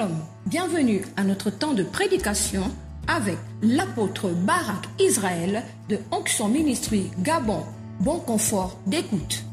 Shalom, bienvenue à notre temps de prédication avec l'apôtre Barak Israël de Onction Ministry Gabon. Bon confort d'écoute.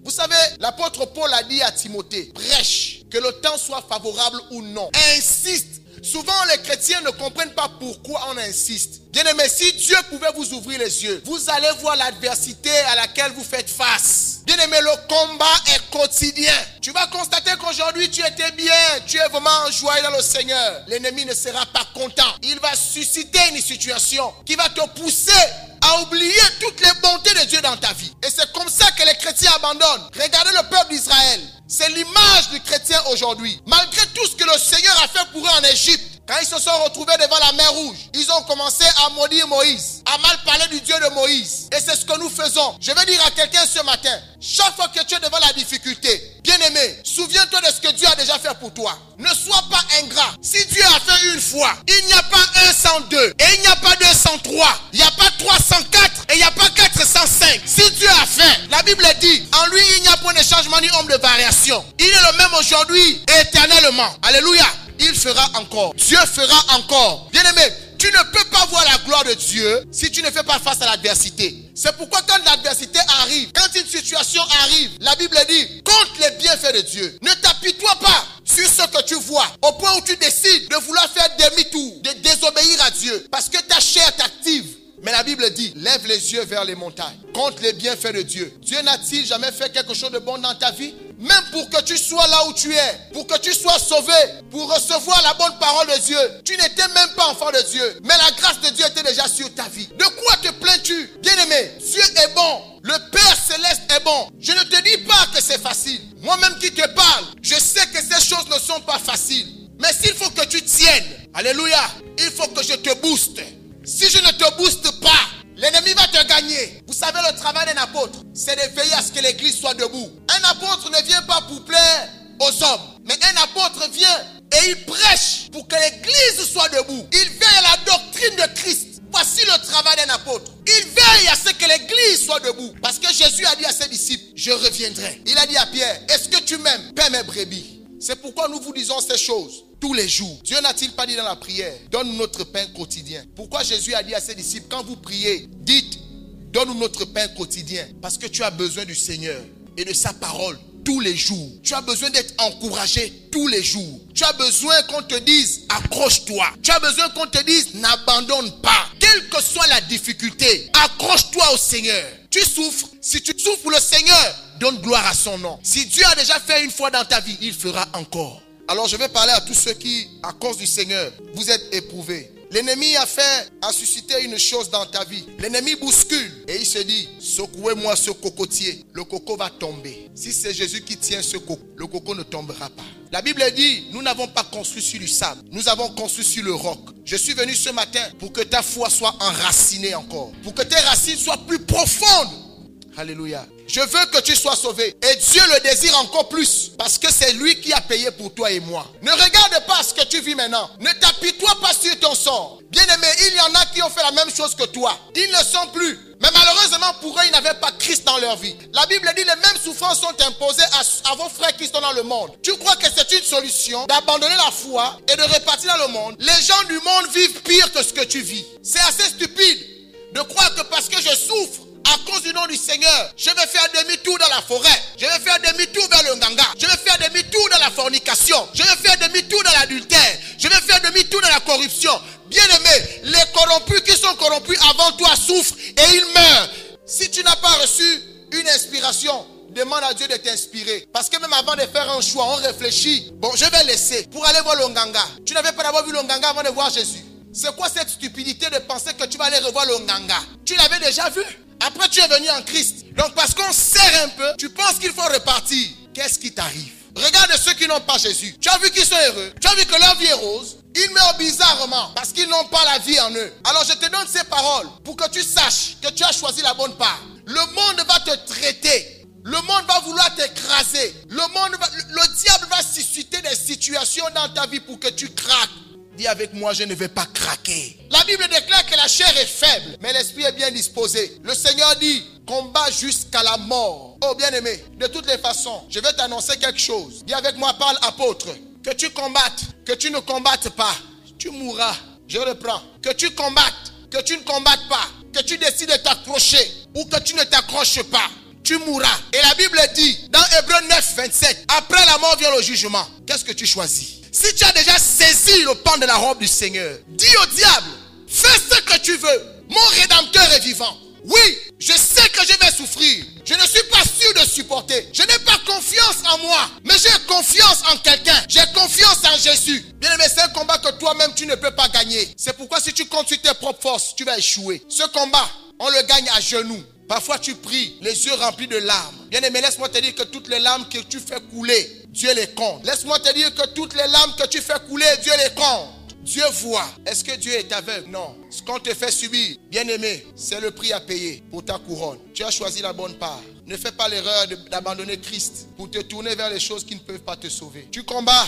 Vous savez, l'apôtre Paul a dit à Timothée, prêche, que le temps soit favorable ou non. Insiste. Souvent, les chrétiens ne comprennent pas pourquoi on insiste. Bien-aimé, si Dieu pouvait vous ouvrir les yeux, vous allez voir l'adversité à laquelle vous faites face. Bien-aimé, le combat est quotidien. Tu vas constater qu'aujourd'hui, tu étais bien, tu es vraiment en joie dans le Seigneur. L'ennemi ne sera pas content. Il va susciter une situation qui va te pousser à oublier toutes les bontés de Dieu dans ta vie. Et c'est comme ça que les chrétiens abandonnent. Regardez le peuple d'Israël. C'est l'image du chrétien aujourd'hui. Malgré tout ce que le Seigneur a fait pour eux en Égypte, quand ils se sont retrouvés devant la mer Rouge, ils ont commencé à maudire Moïse, à mal parler du Dieu de Moïse. Et c'est ce que nous faisons. Je vais dire à quelqu'un ce matin, chaque fois que tu es devant la difficulté, bien-aimé, souviens-toi de ce que Dieu a déjà fait pour toi. Ne sois pas ingrat. Si Dieu a fait une fois, il n'y a pas 102, et il n'y a pas 203, il n'y a pas 304, et il n'y a pas 405. Si Dieu a fait, la Bible dit, en lui il n'y a point de changement ni ombre de variation. Il est le même aujourd'hui et éternellement. Alléluia. Il fera encore. Dieu fera encore. Bien-aimé, tu ne peux pas voir la gloire de Dieu si tu ne fais pas face à l'adversité. C'est pourquoi quand l'adversité arrive, quand une situation arrive, la Bible dit, compte les bienfaits de Dieu. Ne t'appuie-toi pas sur ce que tu vois, au point où tu décides de vouloir faire demi-tour, de désobéir à Dieu, parce que ta chair t'active. Mais la Bible dit, lève les yeux vers les montagnes, compte les bienfaits de Dieu. Dieu n'a-t-il jamais fait quelque chose de bon dans ta vie? Même pour que tu sois là où tu es, pour que tu sois sauvé, pour recevoir la bonne parole de Dieu, tu n'étais même pas enfant de Dieu. Mais la grâce de Dieu était déjà sur ta vie. De quoi te plains-tu? Bien-aimé, Dieu est bon. Le Père Céleste est bon. Je ne te dis pas que c'est facile. Moi-même qui te parle, je sais que ces choses ne sont pas faciles. Mais s'il faut que tu tiennes, alléluia, il faut que je te booste. Si je ne te booste pas, l'ennemi va te gagner. Vous savez, le travail d'un apôtre, c'est de veiller à ce que l'église soit debout. Un apôtre ne vient pas pour plaire aux hommes, mais un apôtre vient et il prêche pour que l'église soit debout. Il veille à la doctrine de Christ. Voici le travail d'un apôtre. Il veille à ce que l'église soit debout. Parce que Jésus a dit à ses disciples, je reviendrai. Il a dit à Pierre, est-ce que tu m'aimes? Paie mes brebis. C'est pourquoi nous vous disons ces choses tous les jours. Dieu n'a-t-il pas dit dans la prière, donne-nous notre pain quotidien? Pourquoi Jésus a dit à ses disciples, quand vous priez, dites, donne-nous notre pain quotidien? Parce que tu as besoin du Seigneur et de sa parole tous les jours. Tu as besoin d'être encouragé tous les jours. Tu as besoin qu'on te dise, accroche-toi. Tu as besoin qu'on te dise, n'abandonne pas. Quelle que soit la difficulté, accroche-toi au Seigneur. Tu souffres. Si tu souffres pour le Seigneur, donne gloire à son nom. Si Dieu a déjà fait une fois dans ta vie, il fera encore. Alors je vais parler à tous ceux qui, à cause du Seigneur, vous êtes éprouvés. L'ennemi a suscité une chose dans ta vie. L'ennemi bouscule et il se dit, secouez-moi ce cocotier. Le coco va tomber. Si c'est Jésus qui tient ce coco, le coco ne tombera pas. La Bible dit, nous n'avons pas construit sur du sable. Nous avons construit sur le roc. Je suis venu ce matin pour que ta foi soit enracinée encore. Pour que tes racines soient plus profondes. Alléluia. Je veux que tu sois sauvé. Et Dieu le désire encore plus. Parce que c'est lui qui a payé pour toi et moi. Ne regarde pas ce que tu vis maintenant. Ne t'appuie-toi pas sur ton sort. Bien-aimé, il y en a qui ont fait la même chose que toi. Ils ne sont plus. Mais malheureusement pour eux, ils n'avaient pas Christ dans leur vie. La Bible dit, les mêmes souffrances sont imposées à vos frères qui sont dans le monde. Tu crois que c'est une solution d'abandonner la foi et de repartir dans le monde? Les gens du monde vivent pire que ce que tu vis. C'est assez stupide de croire que parce que je souffre, à cause du nom du Seigneur, je vais faire demi-tour dans la forêt. Je vais faire demi-tour vers le nganga. Je vais faire demi-tour dans la fornication. Je vais faire demi-tour dans l'adultère. Je vais faire demi-tour dans la corruption. Bien-aimé, les corrompus qui sont corrompus avant toi souffrent et ils meurent. Si tu n'as pas reçu une inspiration, demande à Dieu de t'inspirer. Parce que même avant de faire un choix, on réfléchit. Bon, je vais laisser pour aller voir le nganga. Tu n'avais pas d'abord vu le nganga avant de voir Jésus. C'est quoi cette stupidité de penser que tu vas aller revoir le nganga? Tu l'avais déjà vu. Après tu es venu en Christ. Donc parce qu'on serre un peu, tu penses qu'il faut repartir. Qu'est-ce qui t'arrive? Regarde ceux qui n'ont pas Jésus. Tu as vu qu'ils sont heureux. Tu as vu que leur vie est rose. Ils meurent bizarrement parce qu'ils n'ont pas la vie en eux. Alors je te donne ces paroles pour que tu saches que tu as choisi la bonne part. Le monde va te traiter. Le monde va vouloir t'écraser. Le diable va susciter des situations dans ta vie pour que tu craques. Dis avec moi, je ne vais pas craquer. La Bible déclare que la chair est faible, mais l'esprit est bien disposé. Le Seigneur dit, combat jusqu'à la mort. Oh bien-aimé, de toutes les façons, je vais t'annoncer quelque chose. Dis avec moi, parle apôtre. Que tu combattes, que tu ne combattes pas, tu mourras. Je reprends. Que tu combattes, que tu ne combattes pas, que tu décides de t'accrocher ou que tu ne t'accroches pas, tu mourras. Et la Bible dit, dans Hébreux 9, 27, après la mort vient le jugement. Qu'est-ce que tu choisis? Si tu as déjà saisi le pan de la robe du Seigneur, dis au diable, fais ce que tu veux. Mon Rédempteur est vivant. Oui, je sais que je vais souffrir. Je ne suis pas sûr de supporter. Je n'ai pas confiance en moi, mais j'ai confiance en quelqu'un. J'ai confiance en Jésus. Bien aimé, c'est un combat que toi-même tu ne peux pas gagner. C'est pourquoi si tu comptes sur tes propres forces, tu vas échouer. Ce combat, on le gagne à genoux. Parfois tu pries, les yeux remplis de larmes. Bien aimé, laisse-moi te dire que toutes les larmes que tu fais couler, Dieu les compte. Laisse-moi te dire que toutes les larmes que tu fais couler, Dieu les compte. Dieu voit. Est-ce que Dieu est aveugle? Non. Ce qu'on te fait subir, bien aimé, c'est le prix à payer pour ta couronne. Tu as choisi la bonne part. Ne fais pas l'erreur d'abandonner Christ pour te tourner vers les choses qui ne peuvent pas te sauver. Tu combats,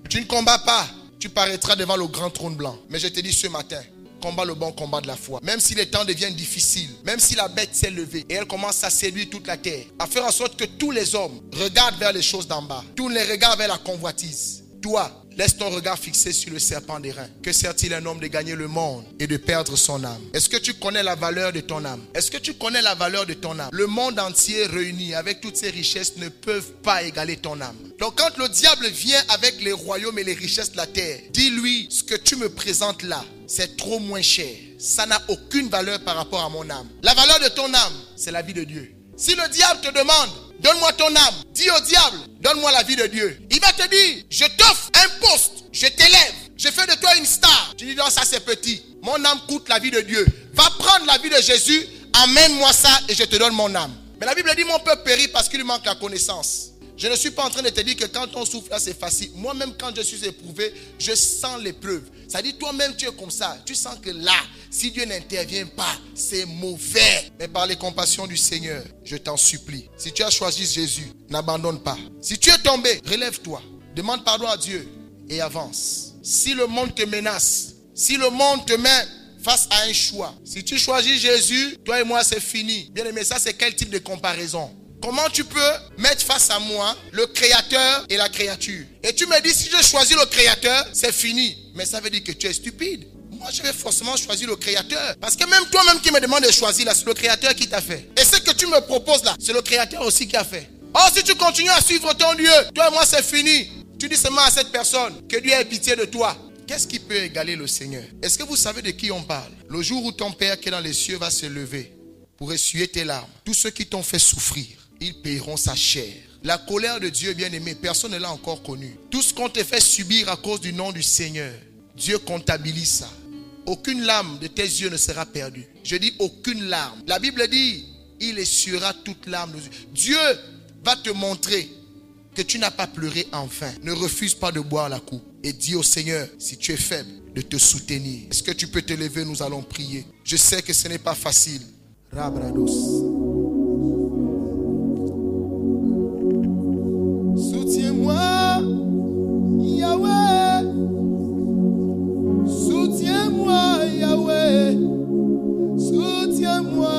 tu ne combats pas, tu paraîtras devant le grand trône blanc. Mais je te dis ce matin, combat le bon combat de la foi. Même si les temps deviennent difficiles, même si la bête s'est levée et elle commence à séduire toute la terre, à faire en sorte que tous les hommes regardent vers les choses d'en bas, tous les regards vers la convoitise. Toi, laisse ton regard fixé sur le serpent des reins. Que sert-il un homme de gagner le monde et de perdre son âme? Est-ce que tu connais la valeur de ton âme? Est-ce que tu connais la valeur de ton âme? Le monde entier réuni avec toutes ses richesses ne peuvent pas égaler ton âme. Donc quand le diable vient avec les royaumes et les richesses de la terre, dis-lui, ce que tu me présentes là, c'est trop moins cher. Ça n'a aucune valeur par rapport à mon âme. La valeur de ton âme, c'est la vie de Dieu. Si le diable te demande, donne-moi ton âme, dis au diable, donne-moi la vie de Dieu. Il va te dire, je t'offre un poste, je t'élève, je fais de toi une star. Tu dis, non, ça c'est petit. Mon âme coûte la vie de Dieu. Va prendre la vie de Jésus, amène-moi ça et je te donne mon âme. Mais la Bible dit, mon peuple périt parce qu'il lui manque la connaissance. Je ne suis pas en train de te dire que quand on souffre là c'est facile. Moi-même quand je suis éprouvé, je sens l'épreuve. Ça dit toi-même tu es comme ça. Tu sens que là, si Dieu n'intervient pas, c'est mauvais. Mais par les compassions du Seigneur, je t'en supplie. Si tu as choisi Jésus, n'abandonne pas. Si tu es tombé, relève-toi. Demande pardon à Dieu et avance. Si le monde te menace, si le monde te met face à un choix, si tu choisis Jésus, toi et moi c'est fini. Bien aimé, ça c'est quel type de comparaison? Comment tu peux mettre face à moi le créateur et la créature? Et tu me dis, si je choisis le créateur, c'est fini. Mais ça veut dire que tu es stupide. Moi, je vais forcément choisir le créateur. Parce que même toi-même qui me demandes de choisir là, c'est le créateur qui t'a fait. Et ce que tu me proposes là, c'est le créateur aussi qui a fait. Or, si tu continues à suivre ton Dieu, toi et moi, c'est fini. Tu dis seulement à cette personne que Dieu ait pitié de toi. Qu'est-ce qui peut égaler le Seigneur? Est-ce que vous savez de qui on parle? Le jour où ton Père qui est dans les cieux va se lever pour essuyer tes larmes, tous ceux qui t'ont fait souffrir, ils paieront sa chair. La colère de Dieu, bien-aimé, personne ne l'a encore connue. Tout ce qu'on te fait subir à cause du nom du Seigneur, Dieu comptabilise ça. Aucune larme de tes yeux ne sera perdue. Je dis aucune larme. La Bible dit, il essuiera toute larme de Dieu. Dieu va te montrer que tu n'as pas pleuré enfin. Ne refuse pas de boire la coupe. Et dis au Seigneur, si tu es faible, de te soutenir. Est-ce que tu peux te lever? Nous allons prier. Je sais que ce n'est pas facile. Rabrados. Soutiens-moi, Yahweh. Soutiens-moi, Yahweh. Soutiens-moi,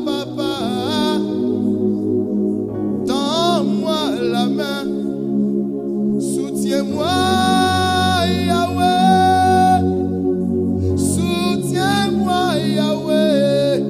Papa. Tends-moi la main. Soutiens-moi, Yahweh. Soutiens-moi, Yahweh.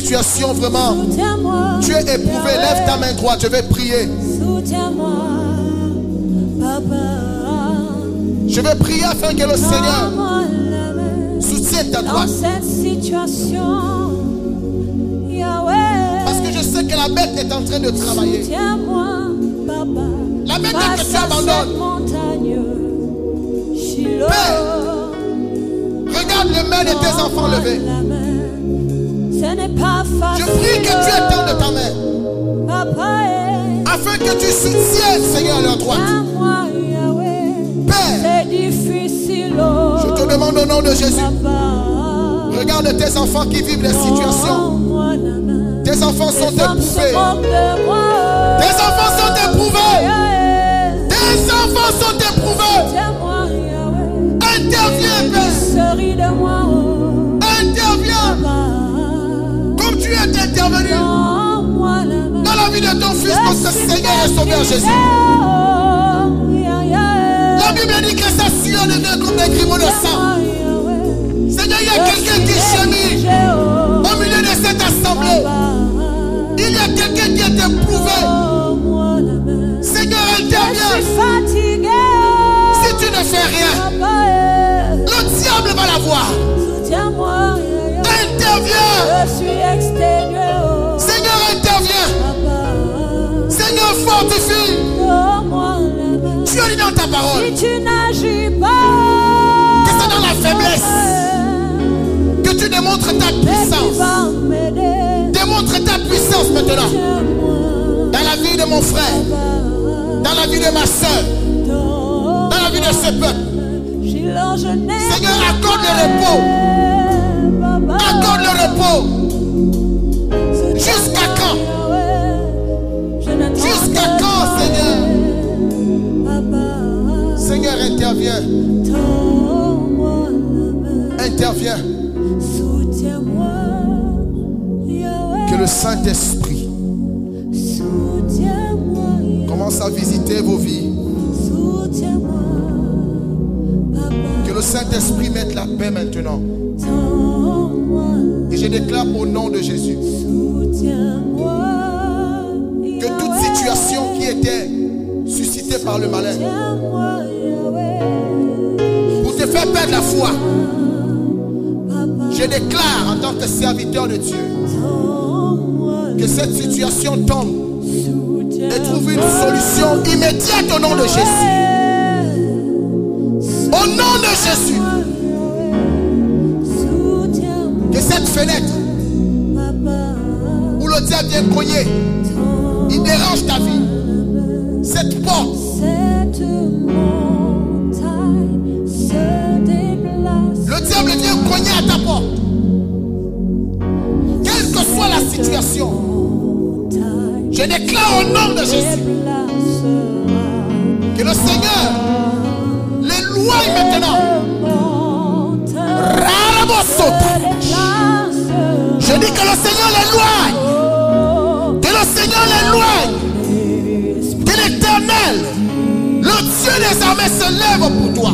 situation vraiment, Soutiens-moi, tu es éprouvé, lève ta main droite, je vais prier. soutiens-moi, Papa. Je vais prier afin que le Seigneur Prends-moi la main soutienne ta dans droite. cette situation, Yahweh. Parce que je sais que la bête est en train de travailler. Soutiens-moi, Papa. La bête que Face tu à abandonnes. cette montagne, Shiloh. Père, regarde le main de tes enfants levés. La main. Ce n'est pas Je facile. prie que tu étendes ta main Papa, afin que tu soutiennes, Seigneur, leur droite. moi, Yahweh. Père, C'est difficile, oh, je te demande au nom de Jésus. Papa. Regarde tes enfants qui vivent des situations. Prends-moi la main. Tes enfants sont Les hommes se éprouvés. moquent de moi. Tes enfants sont éprouvés. Yahweh. Tes enfants sont éprouvés. Tiens-moi, Yahweh. Interviens, Père. Souris de moi, oh, Interviens Papa. comme tu es intervenu Prends-moi la main. dans la vie de ton fils, notre Seigneur et Sauveur Jésus. La Bible dit que sa sueur devient comme des grumeaux de sang. Seigneur, il y a quelqu'un qui gémit au milieu de cette assemblée. Il y a quelqu'un qui est éprouvé. Seigneur, interviens. Si tu ne fais rien, le diable va la voir. Interviens. Seigneur, interviens. Seigneur, fortifie. Tu as dit dans ta parole Si tu n'agis pas, que c'est dans la faiblesse que tu démontres ta puissance. Démontre ta puissance maintenant. Dans la vie de mon frère, dans la vie de ma soeur, dans la vie de ce peuple. Seigneur, accorde le repos. Accorde le repos. Jusqu'à quand? Jusqu'à quand, Seigneur? Seigneur, interviens. Interviens. Que le Saint-Esprit commence à visiter vos vies. Que le Saint-Esprit mette la paix maintenant. Et je déclare au nom de Jésus que toute situation qui était suscitée par le malin pour te faire perdre la foi, je déclare en tant que serviteur de Dieu que cette situation tombe et trouve une solution immédiate au nom de Jésus. Au nom de Jésus. Que cette fenêtre où le diable vient cogner, il dérange ta vie. Cette porte le diable vient cogner à ta porte. Quelle que soit la situation, je déclare au nom de Jésus que le Seigneur l'éloigne maintenant. Je dis que le Seigneur l'éloigne. Que le Seigneur l'éloigne. Que l'Éternel, le Dieu des armées, se lève pour toi.